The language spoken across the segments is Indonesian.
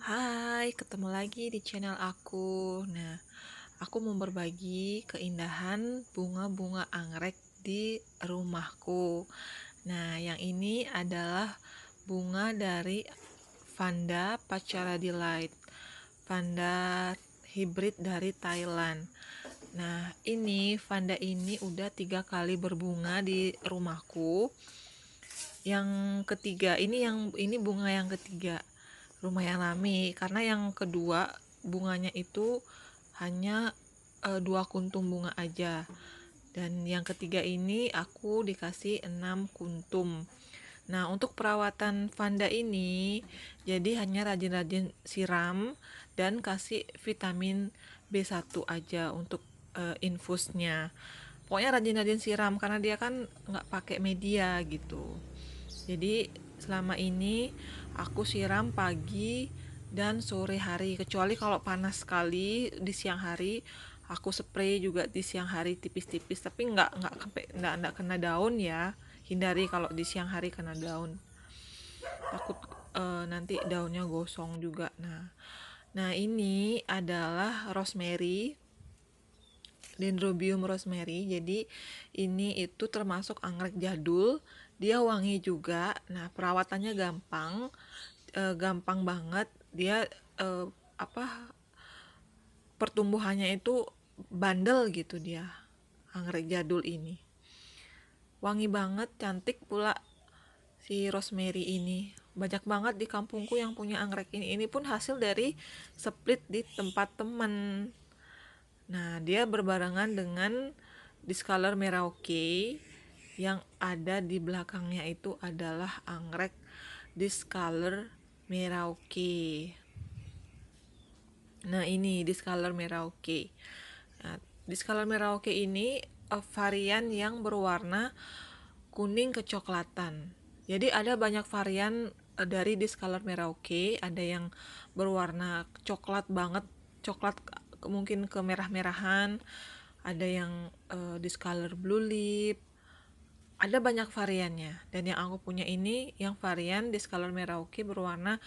Hai, ketemu lagi di channel aku. Nah, aku mau berbagi keindahan bunga-bunga anggrek di rumahku. Nah, yang ini adalah bunga dari Vanda Pacara Delight. Vanda hybrid dari Thailand. Nah, ini Vanda ini udah 3 kali berbunga di rumahku. Yang ketiga ini bunga yang ketiga, lumayan rame karena yang kedua bunganya itu hanya 2 kuntum bunga aja, dan yang ketiga ini aku dikasih 6 kuntum. Nah, untuk perawatan Vanda ini jadi hanya rajin-rajin siram dan kasih vitamin B1 aja untuk infusnya. Pokoknya rajin-rajin siram karena dia kan nggak pakai media gitu. Jadi selama ini aku siram pagi dan sore hari, kecuali kalau panas sekali di siang hari aku spray juga di siang hari tipis-tipis, tapi nggak kena daun ya. Hindari kalau di siang hari kena daun, takut nanti daunnya gosong juga. Nah, ini adalah rosemary, Dendrobium rosemary. Jadi ini itu termasuk anggrek jadul, dia wangi juga. Nah, perawatannya gampang banget. Dia eh, apa pertumbuhannya itu bandel gitu dia. Anggrek jadul ini wangi banget, cantik pula si rosemary ini. Banyak banget di kampungku yang punya anggrek ini. Ini pun hasil dari split di tempat teman. Nah, dia berbarengan dengan Discolor Merauke. Yang ada di belakangnya itu adalah anggrek Discolor Merauke. Nah, ini Discolor Merauke. Nah, Discolor Merauke ini varian yang berwarna kuning kecoklatan. Jadi ada banyak varian dari Discolor Merauke. Ada yang berwarna coklat banget, coklat mungkin kemerah-merahan. Ada yang Discolor Blue Lip. Ada banyak variannya. Dan yang aku punya ini yang varian Discolor Merauke berwarna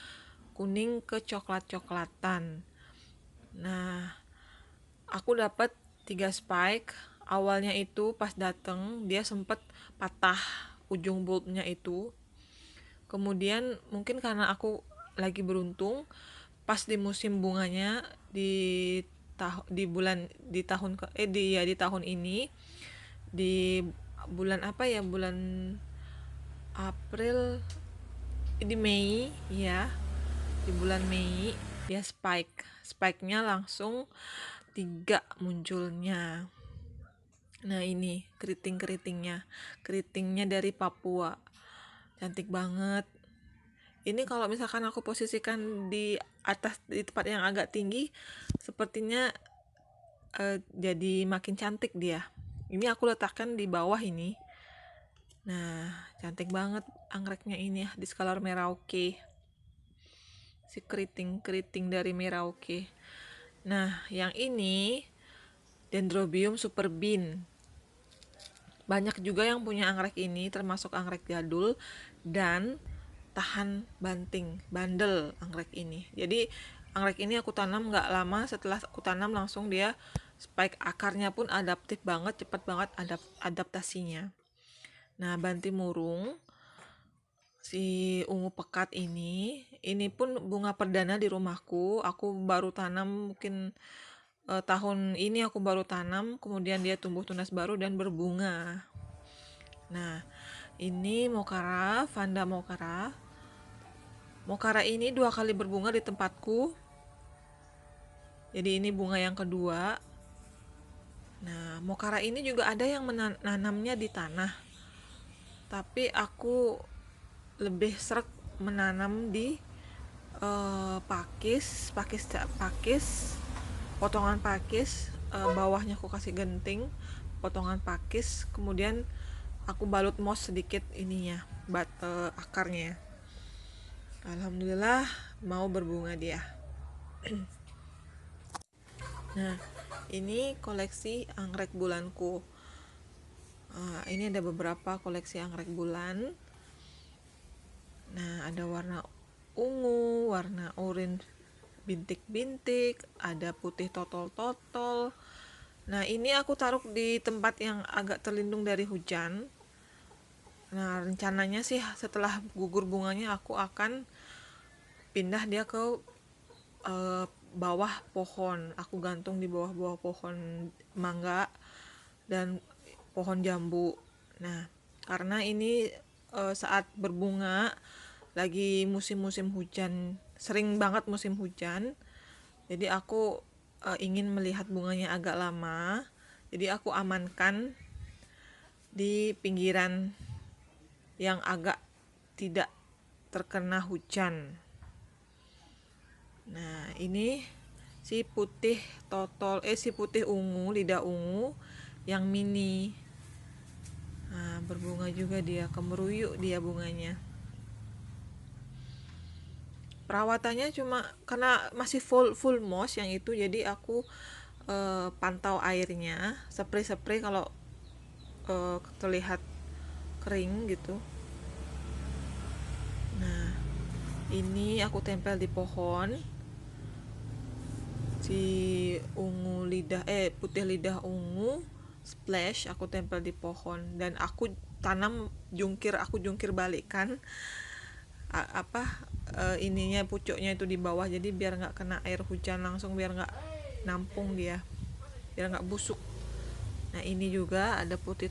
kuning kecoklat-coklatan. Nah, aku dapat 3 spike. Awalnya itu pas dateng dia sempet patah ujung bulbnya itu. Kemudian mungkin karena aku lagi beruntung, pas di musim bunganya di bulan di tahun ke di ya di tahun ini, di bulan apa ya, bulan April, di Mei ya, di bulan Mei dia spike-nya langsung 3 munculnya. Nah, ini keritingnya dari Papua, cantik banget. Ini kalau misalkan aku posisikan di atas, di tempat yang agak tinggi, sepertinya jadi makin cantik dia. Ini aku letakkan di bawah ini. Nah, cantik banget anggreknya ini ya, di Discolor Merauke, si keriting dari Merauke. Nah, yang ini Dendrobium super bean. Banyak juga yang punya anggrek ini, termasuk anggrek jadul dan tahan banting, bandel anggrek ini. Jadi anggrek ini aku tanam nggak lama, setelah aku tanam langsung dia spike, akarnya pun adaptif banget, cepat banget adaptasinya. Nah, bantimurung si ungu pekat ini pun bunga perdana di rumahku. Aku baru tanam mungkin tahun ini aku baru tanam, kemudian dia tumbuh tunas baru dan berbunga. Nah, ini Mokara, Vanda Mokara. Mokara ini 2 kali berbunga di tempatku. Jadi ini bunga yang kedua. Nah, Mokara ini juga ada yang menanamnya di tanah. Tapi aku lebih srek menanam di pakis, potongan pakis, bawahnya aku kasih genting, potongan pakis, kemudian aku balut moss sedikit ininya, akarnya. Alhamdulillah mau berbunga dia. Nah, ini koleksi anggrek bulanku. Ini ada beberapa koleksi anggrek bulan. Nah, ada warna ungu, warna orange, bintik-bintik, ada putih totol-totol. Nah, ini aku taruh di tempat yang agak terlindung dari hujan. Nah, rencananya sih setelah gugur bunganya aku akan pindah dia ke eh, bawah pohon. Aku gantung di bawah-bawah pohon mangga dan pohon jambu. Nah, karena ini saat berbunga lagi musim-musim hujan, sering banget musim hujan. Jadi aku ingin melihat bunganya agak lama. Jadi aku amankan di pinggiran yang agak tidak terkena hujan. Nah, ini si putih si putih ungu, lidah ungu yang mini. Nah, berbunga juga dia, kemeruyuk dia bunganya. Perawatannya cuma karena masih full moss yang itu, jadi aku pantau airnya, spray kalau terlihat kering gitu. Nah, ini aku tempel di pohon si putih lidah ungu splash, aku tempel di pohon dan aku tanam aku jungkir balikkan ininya, pucuknya itu di bawah, jadi biar nggak kena air hujan langsung, biar nggak nampung dia, biar nggak busuk. Nah, ini juga ada putih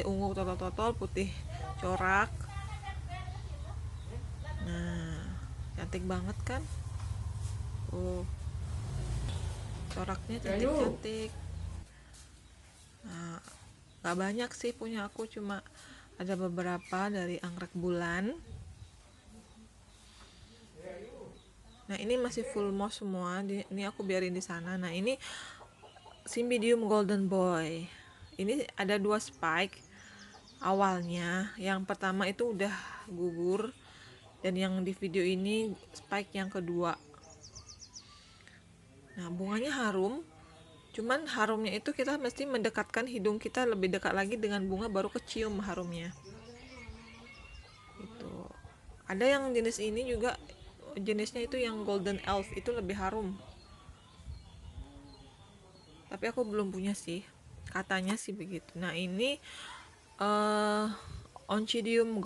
ungu totol-totol, putih corak. Nah, cantik banget kan? Oh, coraknya cantik-cantik. Nah, gak banyak sih punya aku, cuma ada beberapa dari anggrek bulan. Nah, ini masih full moss semua. Ini aku biarin di sana. Nah, ini Cymbidium golden boy. Ini ada 2 spike awalnya. Yang pertama itu udah gugur, dan yang di video ini spike yang kedua. Nah, bunganya harum. Cuman harumnya itu kita mesti mendekatkan hidung kita lebih dekat lagi dengan bunga, baru kecium harumnya. Itu. Ada yang jenis ini juga, jenisnya itu yang golden elf, itu lebih harum. Tapi aku belum punya sih. Katanya sih begitu. Nah, ini Oncidium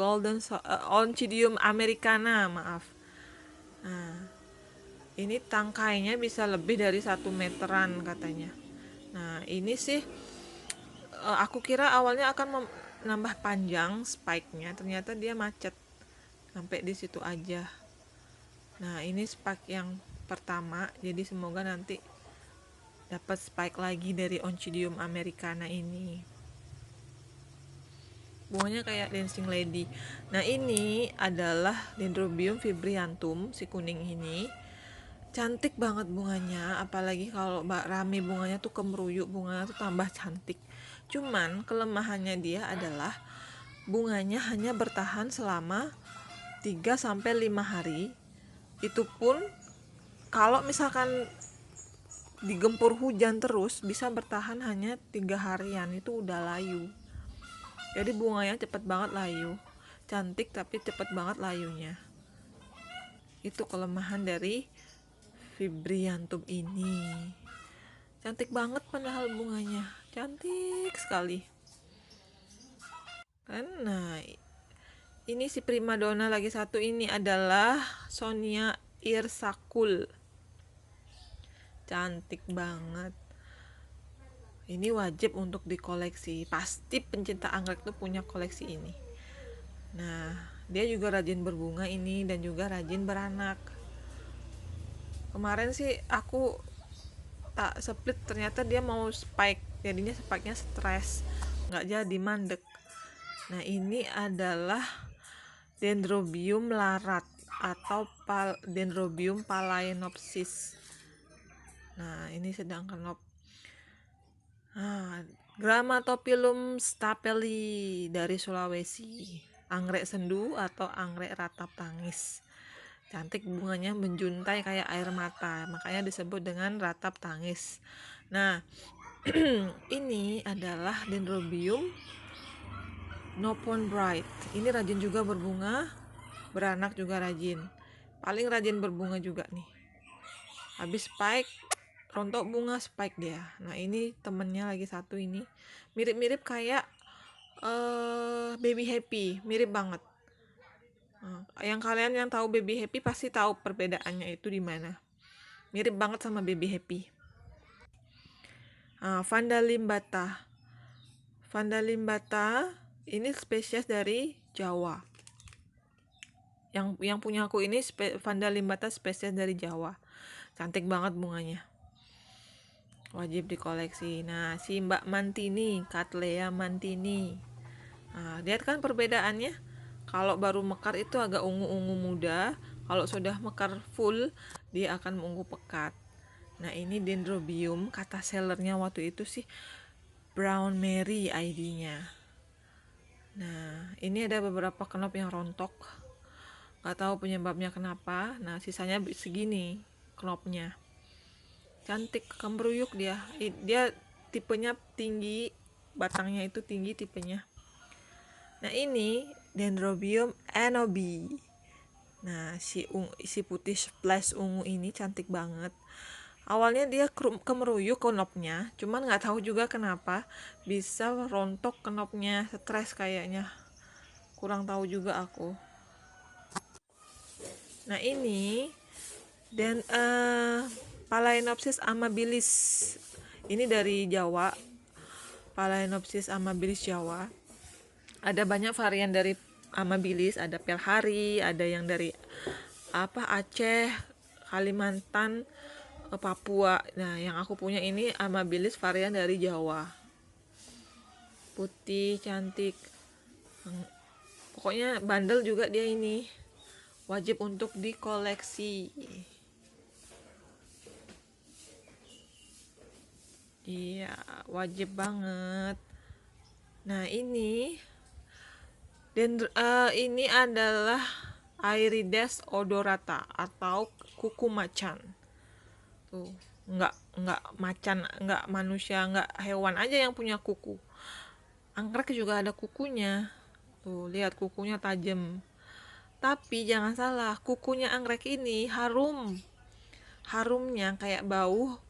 americana, maaf. Nah, ini tangkainya bisa lebih dari 1 meteran katanya. Nah, ini sih aku kira awalnya akan nambah panjang spike-nya, ternyata dia macet sampai di situ aja. Nah, ini spike yang pertama, jadi semoga nanti dapat spike lagi dari Oncidium americana ini. Bunganya kayak dancing lady. Nah, ini adalah Dendrobium fibrantum, si kuning ini. Cantik banget bunganya, apalagi kalau rame bunganya tuh kemeruyuk, bunganya tuh tambah cantik. Cuman kelemahannya dia adalah bunganya hanya bertahan selama 3-5 hari. Itu pun kalau misalkan digempur hujan terus, bisa bertahan hanya 3 harian, itu udah layu. Jadi bunganya cepet banget layu. Cantik tapi cepet banget layunya. Itu kelemahan dari Fibrantum ini. Cantik banget padahal bunganya, cantik sekali kan. Nah, ini si primadona lagi satu ini adalah Sonia Irsakul. Cantik banget. Ini wajib untuk dikoleksi. Pasti pencinta anggrek tuh punya koleksi ini. Nah, dia juga rajin berbunga ini dan juga rajin beranak. Kemarin sih aku tak split, ternyata dia mau spike, jadinya spike-nya stres, nggak jadi, mandek. Nah, ini adalah Dendrobium larat atau Dendrobium phalaenopsis. Nah, ini sedang kenop. Grammatophyllum stapeli dari Sulawesi, anggrek sendu atau anggrek ratap tangis. Cantik bunganya, menjuntai kayak air mata, makanya disebut dengan ratap tangis. Nah, ini adalah Dendrobium Nopon bright. Ini rajin juga berbunga, beranak juga rajin. Paling rajin berbunga juga nih. Habis spike, rontok bunga spike dia. Nah ini temennya lagi satu ini, mirip-mirip kayak baby happy, mirip banget. Yang kalian yang tahu baby happy pasti tahu perbedaannya itu di mana. Mirip banget sama baby happy. Vanda limbata. Vanda limbata ini spesies dari Jawa. Yang punya aku ini Vanda limbata spesies dari Jawa. Cantik banget bunganya. Wajib dikoleksi. Nah, si Mbak Mantini, Cattleya Mantini. Nah, lihat kan perbedaannya? Kalau baru mekar itu agak ungu-ungu muda, kalau sudah mekar full dia akan ungu pekat. Nah, ini Dendrobium, kata sellernya waktu itu sih Brown Mary ID-nya. Nah, ini ada beberapa knop yang rontok. Gak tahu penyebabnya kenapa. Nah, sisanya segini knopnya. Cantik, kembruyuk dia. Dia tipenya tinggi, batangnya itu tinggi tipenya. Nah, ini Dendrobium anobi. Nah, si putih splash ungu ini cantik banget. Awalnya dia kemeruyuk knopnya, cuman nggak tahu juga kenapa bisa rontok knopnya, stres kayaknya. Kurang tahu juga aku. Nah, ini dan Phalaenopsis amabilis. Ini dari Jawa. Phalaenopsis amabilis Jawa. Ada banyak varian dari amabilis, ada Pelhari, ada yang dari Aceh, Kalimantan, Papua. Nah, yang aku punya ini amabilis varian dari Jawa. Putih, cantik. Pokoknya bandel juga dia ini. Wajib untuk dikoleksi. Iya, wajib banget. Nah, ini ini adalah Aerides odorata atau kuku macan. Tuh, nggak macan, nggak manusia, nggak hewan aja yang punya kuku. Anggrek juga ada kukunya. Tuh, lihat kukunya tajam. Tapi jangan salah, kukunya anggrek ini harum. Harumnya kayak bau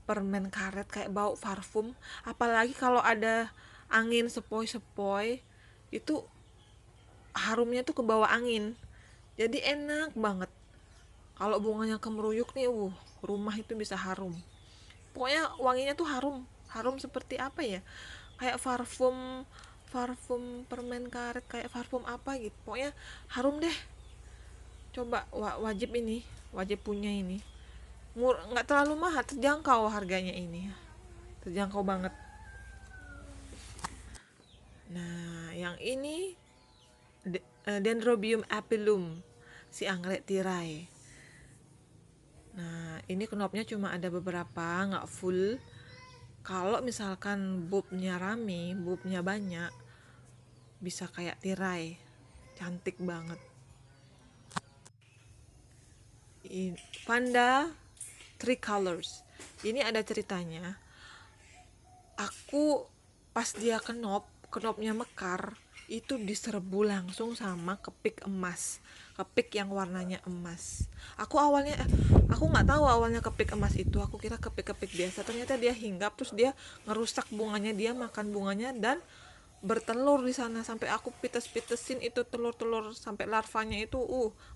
permen karet, kayak bau parfum. Apalagi kalau ada angin sepoi-sepoi, itu harumnya tuh ke bawah angin. Jadi enak banget. Kalau bunganya kemeruyuk nih, rumah itu bisa harum. Pokoknya wanginya tuh harum. Harum seperti apa ya? Kayak parfum, parfum permen karet, kayak parfum apa gitu. Pokoknya harum deh. Coba wajib ini, wajib punya ini. Nggak terlalu mahal, terjangkau harganya ini. Terjangkau banget. Nah, yang ini Dendrobium apellum, si anggrek tirai. Nah, ini knopnya cuma ada beberapa, nggak full. Kalau misalkan bulbnya rame, bulbnya banyak, bisa kayak tirai. Cantik banget. Vanda tricolors. Ini ada ceritanya. Aku pas dia knopnya mekar, itu diserbu langsung sama kepik emas, kepik yang warnanya emas. Aku nggak tahu awalnya kepik emas itu, aku kira kepik-kepik biasa, ternyata dia hinggap, terus dia ngerusak bunganya, dia makan bunganya dan bertelur di sana. Sampai aku pites-pitesin itu telur-telur sampai larvanya itu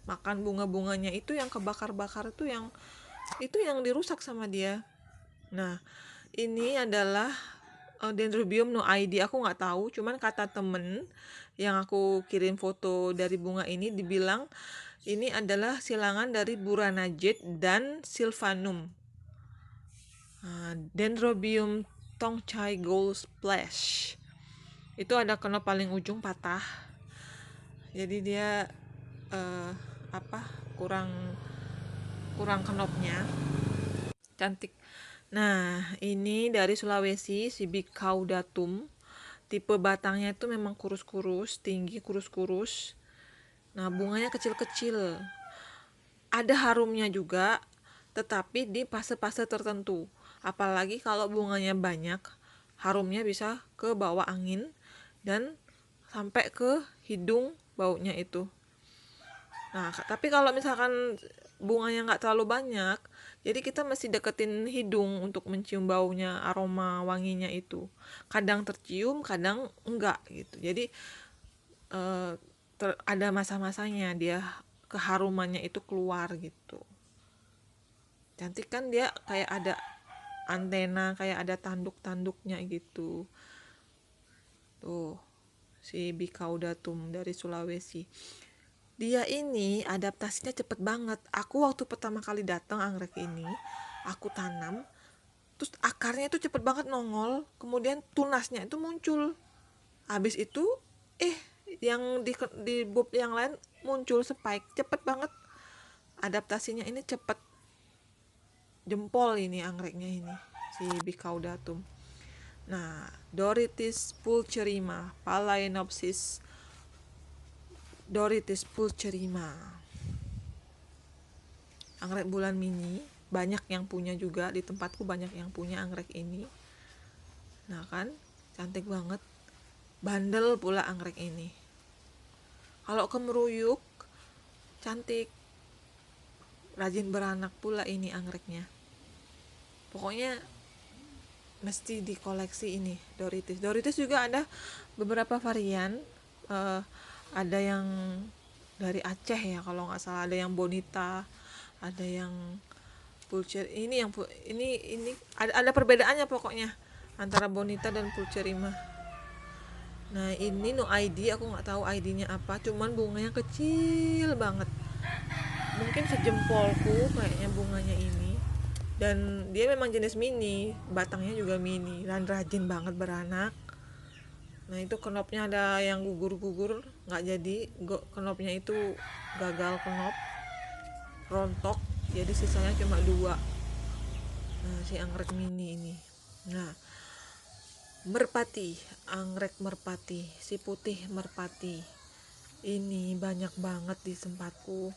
makan bunga-bunganya, itu yang kebakar-bakar, itu yang dirusak sama dia. Nah, ini adalah Dendrobium no ID, aku nggak tahu, cuman kata temen yang aku kirim foto dari bunga ini, dibilang ini adalah silangan dari Buranajet dan Sylvanum. Dendrobium Tongchai Gold Splash itu ada knop paling ujung patah, jadi dia kurang knopnya. Cantik. Nah, ini dari Sulawesi, si Bicaudatum. Tipe batangnya itu memang kurus-kurus, tinggi kurus-kurus. Nah, bunganya kecil-kecil. Ada harumnya juga, tetapi di fase-fase tertentu. Apalagi kalau bunganya banyak, harumnya bisa ke bawah angin dan sampai ke hidung baunya itu. Nah, tapi kalau misalkan bunganya nggak terlalu banyak, jadi kita mesti deketin hidung untuk mencium baunya, aroma wanginya itu. Kadang tercium, kadang enggak gitu. Jadi eh, ada masa-masanya dia keharumannya itu keluar gitu. Cantik kan, dia kayak ada antena, kayak ada tanduk-tanduknya gitu. Tuh, si Bicaudatum dari Sulawesi. Dia ini adaptasinya cepet banget. Aku waktu pertama kali datang anggrek ini, aku tanam, terus akarnya itu cepet banget nongol, kemudian tunasnya itu muncul. Habis itu, eh, yang di bulb yang lain muncul spike, cepet banget. Adaptasinya ini cepet, jempol ini anggreknya ini, si Bicaudatum. Nah, Doritis pulcherrima, Phalaenopsis Doritis pulcherrima. Anggrek bulan mini, banyak yang punya juga, di tempatku banyak yang punya anggrek ini. Nah kan, cantik banget. Bandel pula anggrek ini. Kalau kemeruyuk, cantik. Rajin beranak pula ini anggreknya. Pokoknya mesti dikoleksi ini Doritis. Doritis juga ada beberapa varian. Ada yang dari Aceh ya kalau nggak salah, ada yang Bonita, ada yang Pulcher. Ini ada perbedaannya pokoknya antara Bonita dan Pulcherrima. Nah ini no ID, aku nggak tahu ID-nya apa, cuman bunganya kecil banget, mungkin sejempolku kayaknya bunganya ini. Dan dia memang jenis mini, batangnya juga mini, dan rajin banget beranak. Nah itu kenopnya ada yang gugur-gugur, nggak jadi, kenopnya itu gagal kenop, rontok, jadi sisanya cuma 2. Nah si anggrek mini ini. Nah merpati, anggrek merpati, si putih merpati ini banyak banget di tempatku.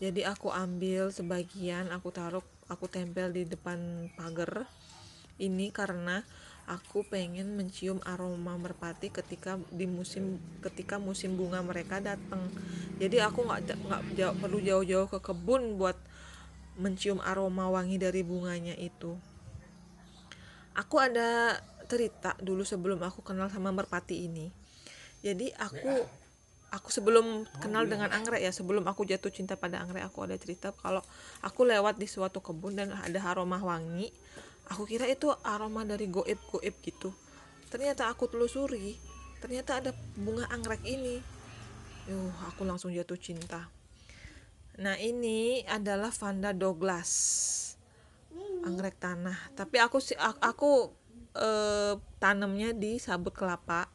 Jadi aku ambil sebagian, aku taruh, aku tempel di depan pagar ini karena aku pengen mencium aroma merpati ketika musim bunga mereka datang. Jadi aku nggak perlu jauh-jauh ke kebun buat mencium aroma wangi dari bunganya itu. Aku ada cerita dulu sebelum aku kenal sama merpati ini. Jadi aku sebelum kenal dengan anggrek ya, sebelum aku jatuh cinta pada anggrek, aku ada cerita kalau aku lewat di suatu kebun dan ada aroma wangi. Aku kira itu aroma dari goib-goib gitu. Ternyata aku telusuri, ternyata ada bunga anggrek ini. Aku langsung jatuh cinta. Nah, ini adalah Vanda Douglas, anggrek tanah. Tapi aku tanamnya di sabut kelapa.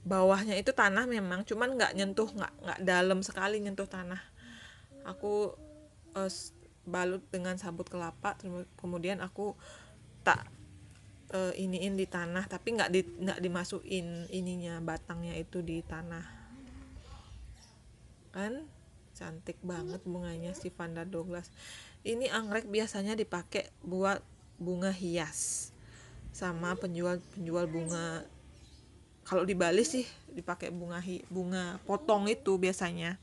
Bawahnya itu tanah memang, cuman nggak nyentuh, nggak dalam sekali nyentuh tanah. Aku balut dengan sabut kelapa, kemudian aku tak iniin di tanah, tapi nggak dimasukin ininya, batangnya itu di tanah. Kan cantik banget bunganya si Vanda Douglas. Ini anggrek biasanya dipakai buat bunga hias sama penjual bunga. Kalau di Bali sih dipakai bunga potong itu biasanya.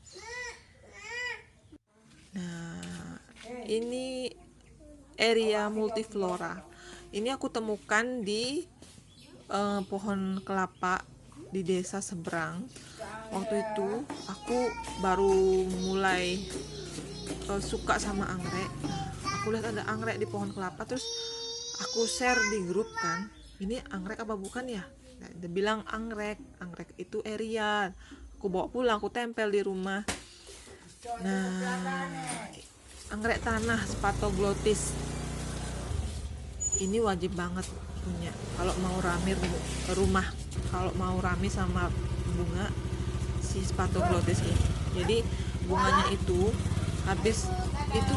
Nah, ini area multiflora. Ini aku temukan di pohon kelapa di desa seberang. Waktu itu aku baru mulai suka sama anggrek. Aku lihat ada anggrek di pohon kelapa, terus aku share di grup kan. Ini anggrek apa bukan ya? Nah, dia bilang anggrek itu area. Aku bawa pulang, aku tempel di rumah. Nah, anggrek tanah Spathoglottis ini wajib banget punya kalau mau rame rumah, kalau mau rame sama bunga si Spathoglottis ini. Jadi bunganya itu habis itu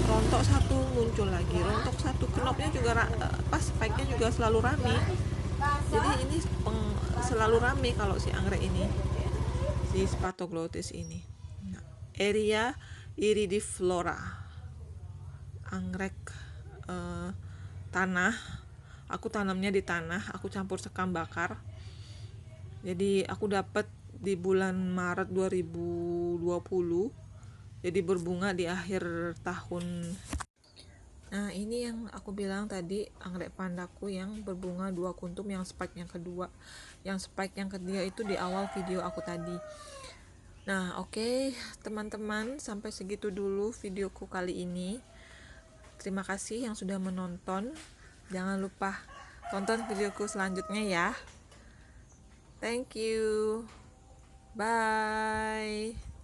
rontok satu muncul lagi, rontok satu, kenopnya juga pas spike-nya juga selalu rame. Jadi ini selalu rame kalau si anggrek ini, si Spathoglottis ini. Nah, area iridiflora, anggrek tanah. Aku tanamnya di tanah, aku campur sekam bakar. Jadi aku dapat di bulan Maret 2020 jadi berbunga di akhir tahun. Nah, ini yang aku bilang tadi, anggrek pandaku yang berbunga 2 kuntum yang spike yang kedua. Yang spike yang ketiga itu di awal video aku tadi. Nah, oke, teman-teman, sampai segitu dulu videoku kali ini. Terima kasih yang sudah menonton. Jangan lupa tonton videoku selanjutnya ya. Thank you. Bye.